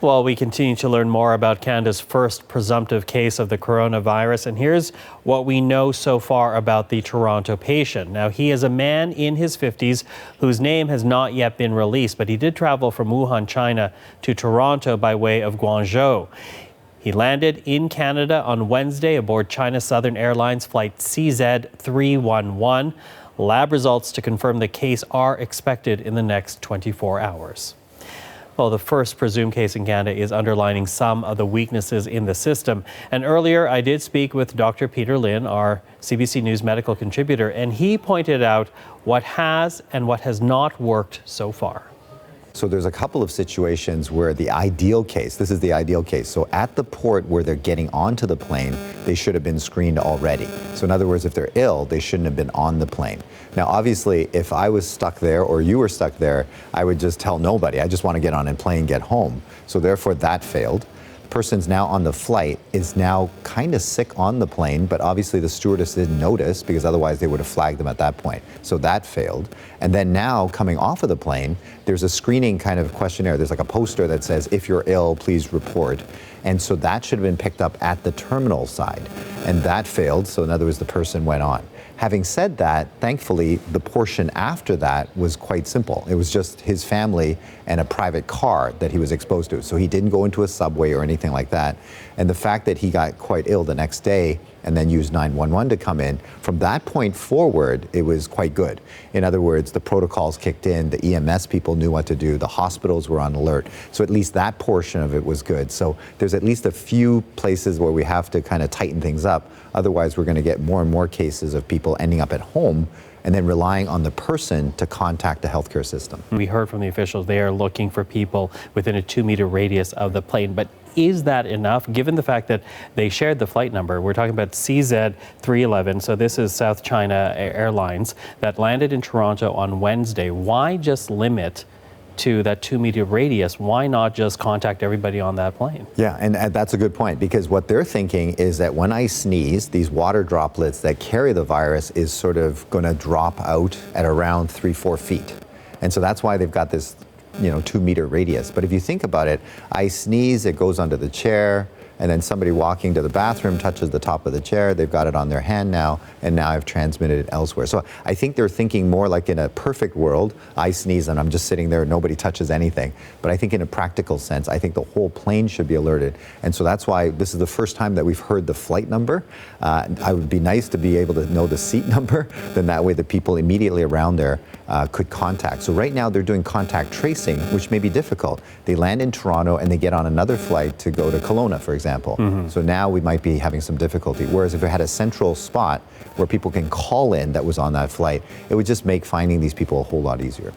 Well, we continue to learn more about Canada's first presumptive case of the coronavirus, and here's what we know so far about the Toronto patient. Now, he is a man in his 50s whose name has not yet been released, but he did travel from Wuhan, China to Toronto by way of Guangzhou. He landed in Canada on Wednesday aboard China Southern Airlines flight CZ311. Lab results to confirm the case are expected in the next 24 hours. Well, the first presumed case in Canada is underlining some of the weaknesses in the system. And earlier, I did speak with Dr. Peter Lin, our CBC News medical contributor, and he pointed out what has and what has not worked so far. So there's a couple of situations where the ideal case, this is the ideal case. So at the port where they're getting onto the plane, they should have been screened already. So in other words, if they're ill, they shouldn't have been on the plane. Now, obviously, if I was stuck there or you were stuck there, I would just tell nobody. I just want to get on a plane, get home. So therefore, that failed. Person's now on the flight is now kind of sick on the plane, but obviously the stewardess didn't notice because otherwise they would have flagged them at that point. So that failed. And then now coming off of the plane, there's a screening kind of questionnaire. There's like a poster that says, if you're ill, please report. And so that should have been picked up at the terminal side. And that failed. So in other words, the person went on. Having said that, thankfully, the portion after that was quite simple. It was just his family and a private car that he was exposed to. So he didn't go into a subway or anything like that. And the fact that he got quite ill the next day and then used 911 to come in, from that point forward, it was quite good. In other words, the protocols kicked in, the EMS people knew what to do, the hospitals were on alert. So at least that portion of it was good. So there's at least a few places where we have to kind of tighten things up. Otherwise, we're going to get more and more cases of people ending up at home and then relying on the person to contact the healthcare system. We heard from the officials they are looking for people within a 2-meter radius of the plane, but is that enough given the fact that they shared the flight number? We're talking about CZ311, so this is South China Airlines that landed in Toronto on Wednesday. Why just limit to that 2-meter radius? Why not just contact everybody on that plane? Yeah, and that's a good point, because what they're thinking is that when I sneeze, these water droplets that carry the virus is sort of going to drop out at around 3-4 feet. And so that's why they've got this 2-meter radius. But if you think about it, I sneeze, it goes onto the chair, and then somebody walking to the bathroom touches the top of the chair, they've got it on their hand now, and now I've transmitted it elsewhere. So I think they're thinking more like in a perfect world, I sneeze and I'm just sitting there, nobody touches anything. But I think in a practical sense, I think the whole plane should be alerted. And so that's why this is the first time that we've heard the flight number. I would be nice to be able to know the seat number, then that way the people immediately around there could contact. So right now they're doing contact tracing, which may be difficult. They land in Toronto and they get on another flight to go to Kelowna, for example. So now we might be having some difficulty. Whereas if we had a central spot where people can call in that was on that flight, it would just make finding these people a whole lot easier.